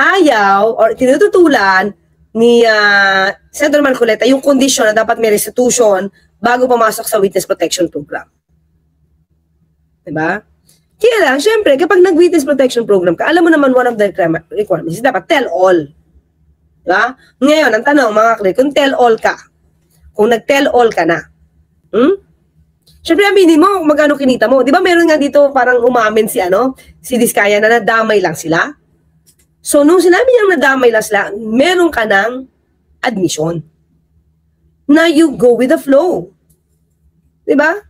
ayaw or tinututulan ni Senator Marcoleta yung kondisyon na dapat may restitution bago pumasok sa Witness Protection Program. Diba? Kaya lang, syempre, kapag nag-Witness Protection Program ka, alam mo naman one of the requirements is dapat tell all. Diba? Ngayon, ang tanong, mga klik, kung tell all ka, kung nag-tell all ka na, syempre, aminin mo kung magkano kinita mo. Diba meron nga dito parang umamin si Diskaya na nadamay lang sila? So, nung sinabi niyang nadamay lang sila, meron ka ng admission na you go with the flow. Diba?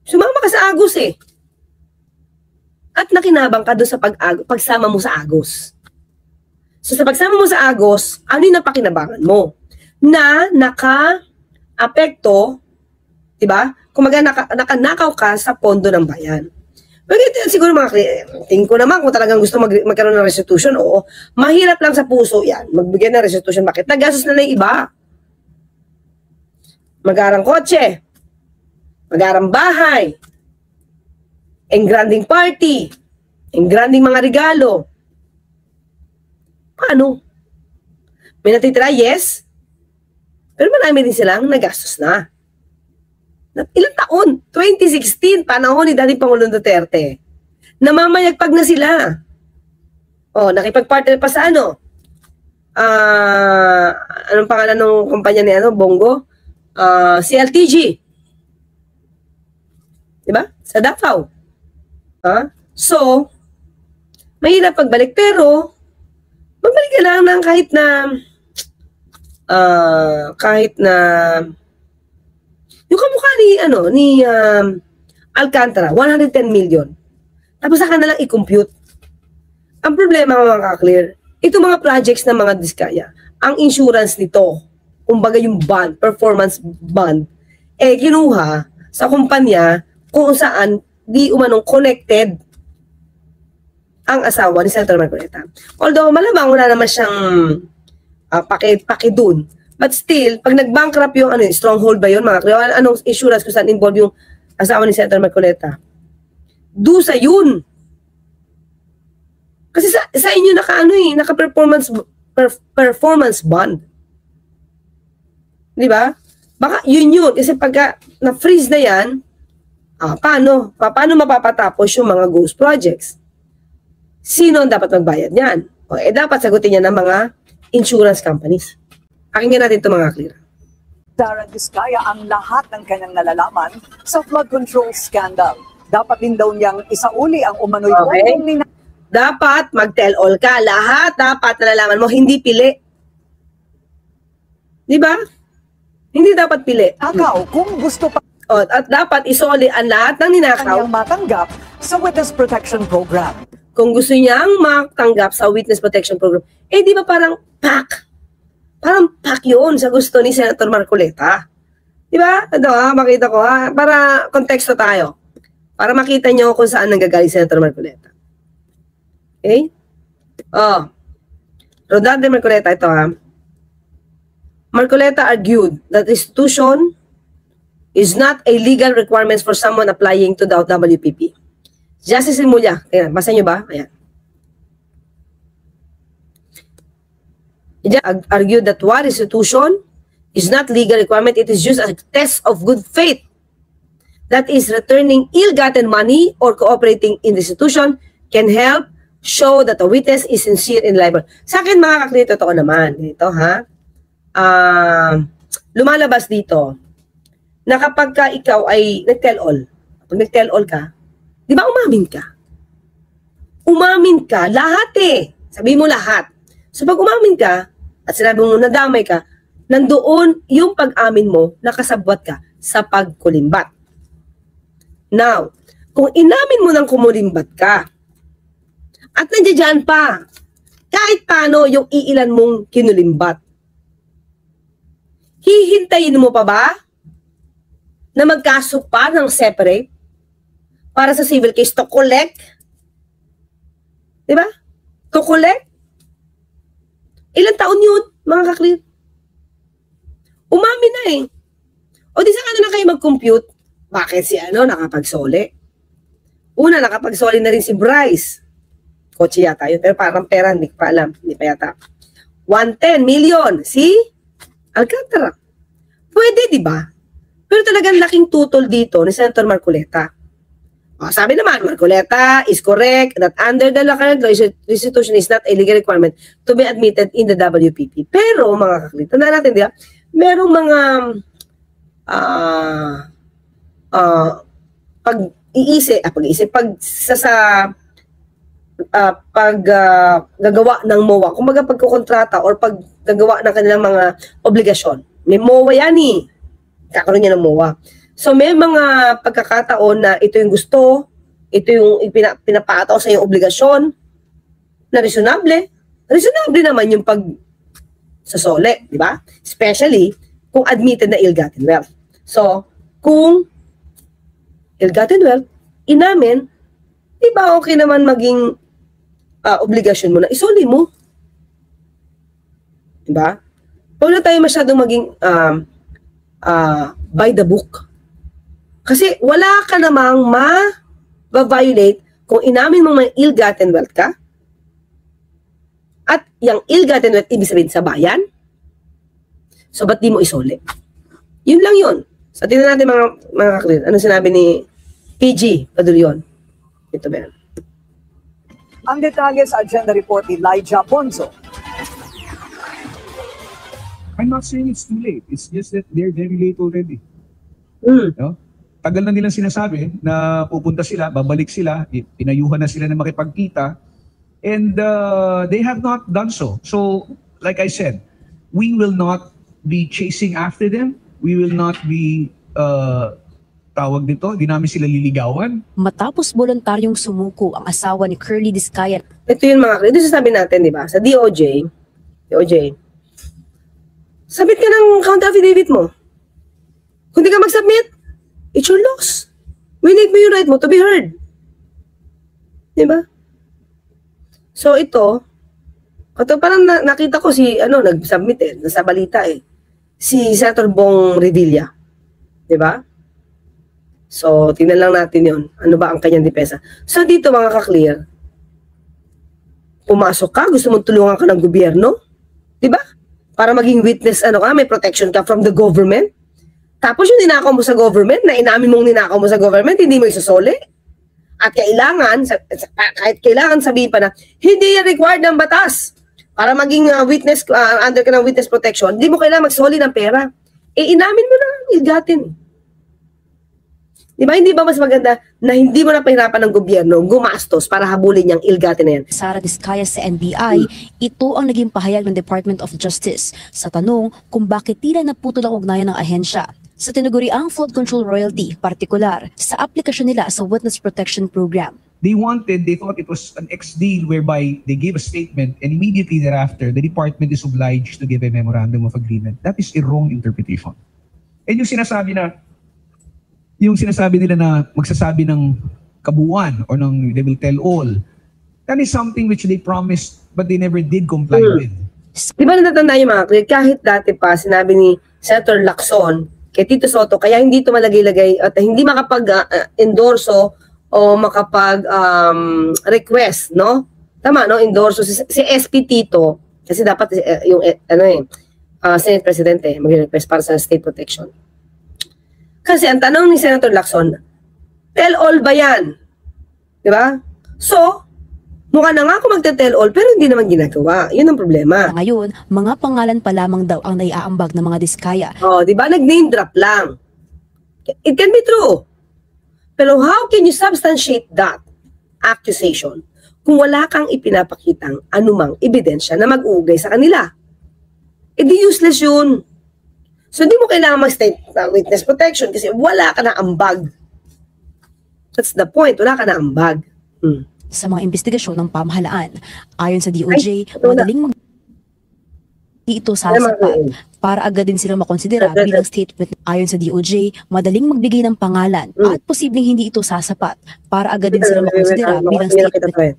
Sumama ka sa Agos eh. At nakinabang ka doon sa pagsama mo sa Agos. So, sa pagsama mo sa Agos, ano yung napakinabangan mo? Na naka-apekto, diba? Kung nakanakaw ka sa pondo ng bayan. Pero siguro tingin ko naman kung talagang gusto magkaroon ng restitution, oo. Mahirap lang sa puso yan, magbigay ng restitution. Bakit? Nagastos na yung iba. Mag-arang kotse, mag-arang bahay, engranding party, engranding mga regalo. Paano? May natitira, yes. Pero marami rin silang nagastos na. Ilang taon? 2016, panahon ni dating Pangulong Duterte. Namamayagpag na sila. Oh, nakipag-partner pa sa anong pangalan ng kumpanya ni Bongo? CLTG. Diba? Sa Davao. So, mahirap pagbalik, pero magbalik ka lang ng kahit na yung kamukha ni Alcantara, 110 million. Tapos saka na lang i-compute. Ang problema, mga ka-clear, itong mga projects ng mga Diskaya, ang insurance nito, kumbaga yung bond, performance bond, kinuha sa kumpanya kung saan di umanong connected ang asawa ni Senator Marcoleta. Although malamang wala naman siyang paki dun. But still, pag nag-bankrupt yung stronghold ba yun, mga kaya, anong insurance kung saan involved yung asawa ni Senator Marcoleta? Dusa yun. Kasi sa inyo naka-performance bond. Di ba? Baka yun. Kasi pagka na-freeze na yan, paano mapapatapos yung mga ghost projects? Sino ang dapat magbayad niyan? Dapat sagutin niya ng mga insurance companies. Pakinggan natin ito, mga clear. Sara Diskaya ang lahat ng kanyang nalalaman sa flood control scandal. Dapat din daw niyang isauli ang umano'y pondong ni... Dapat mag-tell all ka. Lahat dapat nalalaman mo, hindi pili. Di ba? Hindi dapat pili. Nakaw, kung gusto pa... At dapat isoli ang lahat ng ninakaw. Kanyang matanggap sa Witness Protection Program. Kung gusto niyang matanggap sa Witness Protection Program, di ba parang pack? Parang pack yun sa gusto ni Senator Marcoleta. Di ba? Ito makita ko para konteksto tayo. Para makita nyo kung saan nanggagaling Senator Marcoleta. Okay? Rodante Marcoleta, ito Marcoleta argued that restitution is not a legal requirement for someone applying to the WPP. Justice Remulla, basa nyo ba? Ayan. Argued that one restitution is not legal requirement. It is just a test of good faith. That is, returning ill-gotten money or cooperating in the institution can help show that the witness is sincere and liable. Sa akin, mga kaklito, totoo naman. Ito, lumalabas dito na kapag ka ikaw ay nag-tell all, pag nag-tell all ka, di ba umamin ka? Umamin ka, lahat Sabi mo lahat. So pag umamin ka, at sinabi mo nadamay ka, nandoon yung pag-amin mo, nakasabwat ka sa pagkulimbat. Now, kung inamin mo ng kumulimbat ka, at nandiyan pa, kahit paano yung iilan mong kinulimbat, hihintayin mo pa ba na magkaso pa ng separate para sa civil case to collect? Diba? To collect? Ilang taon yun, mga kaklir? Umamin na O di saka na kayo mag-compute. Bakit si nakapagsoli? Una, nakapagsoli na rin si Bryce. Kotse yata yun. Pero parang pera, hindi ko pa alam. Hindi pa yata. 110 million. Si Alcantara. Pwede, di ba? Pero talagang laking tutol dito ni Senator Marcoleta. Sabi naman, Marcoleta is correct that under the current law, restitution is not a legal requirement to be admitted in the WPP. Pero, mga kaklit, tandaan natin, di ba? Merong mga gagawa ng MOA, kumbaga pagkukontrata or paggagawa ng kanilang mga obligasyon. May MOA yan eh. Kakaroon niya ng MOA. So may mga pagkakataon na ito yung gusto, ito yung pinapataw sa iyong obligasyon na reasonable. Reasonable naman yung pagsasole, di ba? Especially kung admitted na ill-gotten wealth. So, kung ill-gotten wealth, inamin, di ba okay naman maging obligasyon mo na isoli mo? Di ba? Huwag na tayo masyadong maging by the book. Kasi wala ka namang ma-violate kung inamin mo may ill-gotten wealth ka. At yung ill-gotten wealth, ibig sabihin sa bayan. So, ba't di mo isoli? Yun lang yun. So, tingnan natin mga kaklit. Ano sinabi ni PG Padulyon? Ito ba yan? Ang detalye sa agenda report ni Elijah Bonzo. I'm not saying it's too late. It's just that they're very late already. No? Tagal na nilang sinasabi na pupunta sila, babalik sila, pinayuhan na sila na makipagkita, and they have not done so. So, like I said, we will not be chasing after them. We will not be, tawag dito, di namin sila liligawan. Matapos voluntaryong sumuko ang asawa ni Curly Discaya. Ito yung mga, ito sasabi natin, di ba? Sa DOJ, submit ka ng counter affidavit mo. Kung di ka mag-submit, it's your loss. Winake mo yung right mo to be heard. Di ba? So ito parang nakita ko si, nag-submit nasa balita si Senator Bong Revilla. Di ba? So, tingnan lang natin yon. Ano ba ang kanyang depensa? So, dito mga ka-clear, pumasok ka, gusto mong tulungan ka ng gobyerno, di ba? Para maging witness, may protection ka from the government. Tapos yung ninakaw mo sa government, na inamin mong ninakaw mo sa government, hindi mo isusoli. At kahit kailangan sabihin pa na, hindi yan required ng batas. Para maging witness, under ka ng witness protection, hindi mo kailangan magsoli ng pera. Inamin mo na, ill-gotten. Di ba, hindi ba mas maganda na hindi mo na pahirapan ng gobyerno gumastos para habulin yung ill-gotten na yan? Sara Discaya sa NBI, ito ang naging pahayag ng Department of Justice sa tanong kung bakit tila naputol ang ugnayan ng ahensya sa tinaguriang flood control royalty, partikular sa aplikasyon nila sa Witness Protection Program. They thought it was an ex-deal whereby they gave a statement and immediately thereafter, the department is obliged to give a memorandum of agreement. That is a wrong interpretation. And yung sinasabi nila na magsasabi ng kabuuan or ng they will tell all, that is something which they promised but they never did comply with. Di ba natatanda yung mga clear? Kahit dati pa, sinabi ni Senator Lacson kay Tito Soto, kaya hindi ito malagay-lagay at hindi makapag-endorso o makapag-request, no? Tama, no? Endorso. Si SP Tito, kasi dapat yung, Senate President, mag-request para sa state protection. Kasi ang tanong ni Senator Lacson, tell all ba yan? Di ba? So, mukha na nga ako magte-tell all, pero hindi naman ginagawa. Yun ang problema. Ngayon, mga pangalan pa lamang daw ang naiaambag ng mga Discaya. Di ba? Nag-name drop lang. It can be true. Pero how can you substantiate that accusation kung wala kang ipinapakitang anumang ebidensya na mag-uugay sa kanila? Di useless yun. So, hindi mo kailangan mag-state witness protection kasi wala ka na ambag. That's the point. Wala ka na ambag. Sa mga investigasyon ng pamahalaan, ayon sa DOJ, madaling ito sasapat para agad din silang makonsidera bilang state witness. Ayon sa DOJ, madaling magbigay ng pangalan at posibleng hindi ito sasapat para agad din silang makonsidera bilang state witness.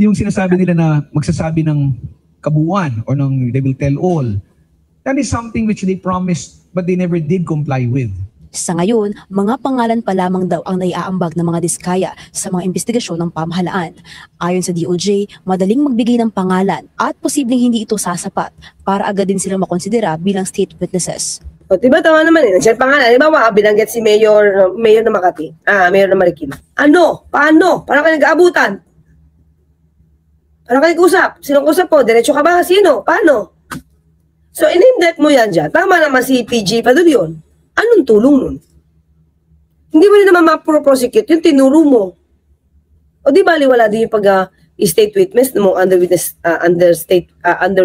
Yung sinasabi nila na magsasabi ng kabuuan or ng they will tell all, that is something which they promised but they never did comply with. Sa ngayon, mga pangalan pa lamang daw ang naiaambag ng mga diskaya sa mga investigasyon ng pamahalaan. Ayon sa DOJ, madaling magbigay ng pangalan at posibleng hindi ito sasapat para agad din silang makonsidera bilang state witnesses. O, diba tama naman eh. Nandiyan pangalan. Halimbawa, binanggit si Mayor ng Makati. Mayor ng Marikina. Ano? Paano? Paano kayo nag-aabutan? Paano kayo nag-usap? Sinong usap po? Diretso ka ba? Sino? Paano? So, in-name mo yan dyan. Tama naman si PG Padulyon. Anong tulong nun? Hindi mo rin naman ma-prosecute yung tinuro mo. O di baliwala din yung pag-state witness mo under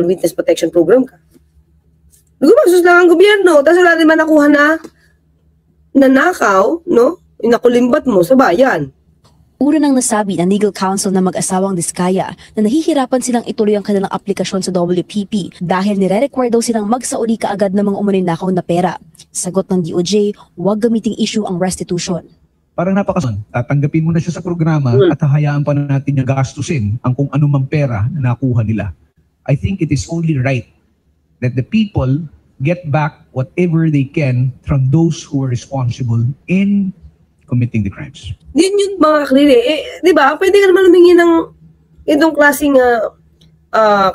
witness protection program ka. Gumasos lang ang gobyerno, tapos wala rin man nakuha na nanakaw, no? Yung nakulimbat mo sa bayan. Una nang nasabi ng legal counsel ng mag-asawang diskaya na nahihirapan silang ituloy ang kanilang aplikasyon sa WPP dahil nire-require daw silang magsauli kaagad ng mga umaninakaw na pera. Sagot ng DOJ, huwag gamiting issue ang restitution. Parang napakason, tatanggapin mo na siya sa programa at hahayaan pa natin niya gastusin ang kung anumang pera na nakuha nila. I think it is only right that the people get back whatever they can from those who are responsible in committing the crimes. Yun yung mga klire. Di ba? Pwede ka naman humingi ng itong klaseng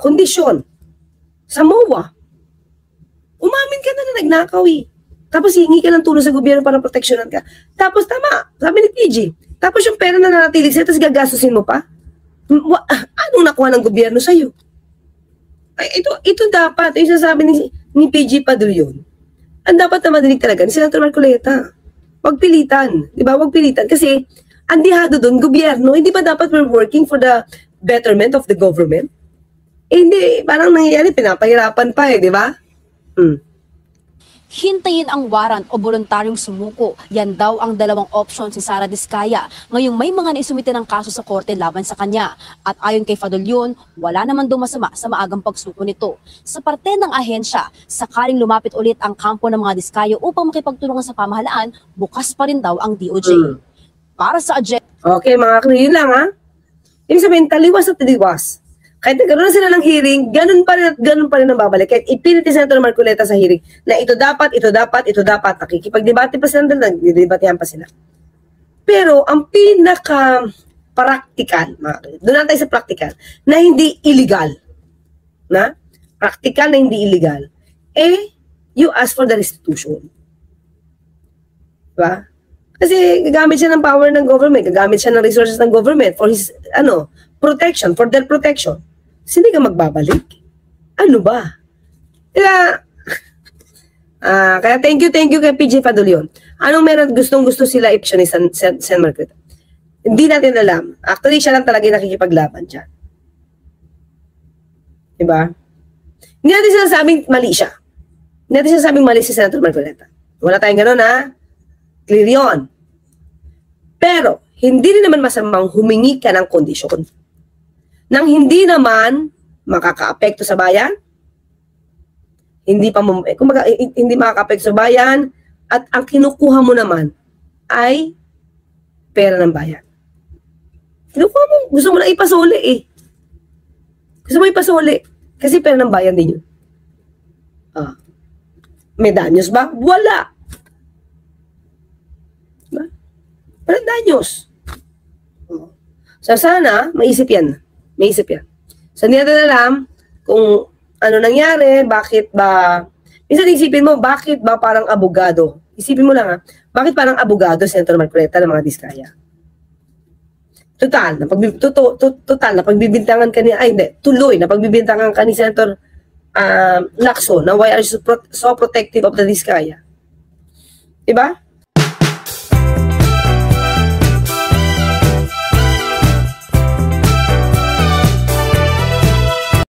kondisyon sa MOA. Umamin ka na nagnakaw eh. Tapos hingi ka ng tulong sa gobyerno para proteksyonan ka. Tapos tama, sabi ni PG. Tapos yung pera na nanatilig sa'yo, tapos gagastusin mo pa? Anong nakuha ng gobyerno sa'yo? Ay, ito dapat, yung sasabi ni PG Padulyon, ang dapat na madinig talaga ni Senator Marcoleta. Huwag pilitan. Di ba? Huwag pilitan. Kasi, ang dihado doon, gobyerno, hindi ba dapat we're working for the betterment of the government? Hindi. Parang nangyayari, pinapahirapan pa di ba? Hintayin ang warrant o voluntaryong sumuko. Yan daw ang dalawang option si Sara Diskaya. Ngayong may mga naisumite ng kaso sa korte laban sa kanya. At ayon kay Fadulyon, wala naman daw masama sa maagang pagsuko nito. Sa parte ng ahensya, sakaling lumapit ulit ang kampo ng mga Diskaya upang makipagtulungan sa pamahalaan, bukas pa rin daw ang DOJ. Para sa agenda. Okay, mga kriyo lang ha. Ibig sabihin, taliwas at taliwas. Kahit nagkaroon na sila ng hearing, ganun pa rin ang babalik. Kahit ipilit ni Senator Marcoleta sa hearing na ito dapat. Nakikipag-debate pa sila, nag-debatehan pa sila. Pero ang pinaka-practical, doon tayo sa practical, na hindi illegal, practical na hindi illegal, you ask for the restitution. Diba? Kasi gagamit siya ng power ng government, gagamit siya ng resources ng government for his, protection, for their protection. Hindi ka magbabalik. Ano ba? Kaya thank you kay PG Padulyon. Anong meron gustong-gusto sila action ni Sen Marcoleta? Hindi natin alam. Actually, siya lang talaga yung nakikipaglaban dyan. Diba? Hindi natin sinasabing mali siya. Hindi natin sinasabing mali si Senator Marcoleta. Wala tayong gano'n, ha? Clear yun. Pero, hindi rin naman masamang humingi ka ng kondisyon nang hindi naman makakaapekto sa bayan, hindi makakaapekto sa bayan, at ang kinukuha mo naman ay pera ng bayan. Kinukuha mo, gusto mo na ipasuli Gusto mo ipasuli, kasi pera ng bayan din yun. May danyos ba? Wala. Diba? Walang danyos. So sana, maisip yan. So, hindi natin alam kung ano nangyari, bakit ba, minsan isipin mo, bakit ba parang abogado? Isipin mo lang bakit parang abogado si Senator Marcoleta ng mga Diskaya? Total, na pagbibintangan ka ni, tuloy, na pagbibintangan ka ni Senator Lacson, na why are you so protective of the Diskaya? Diba?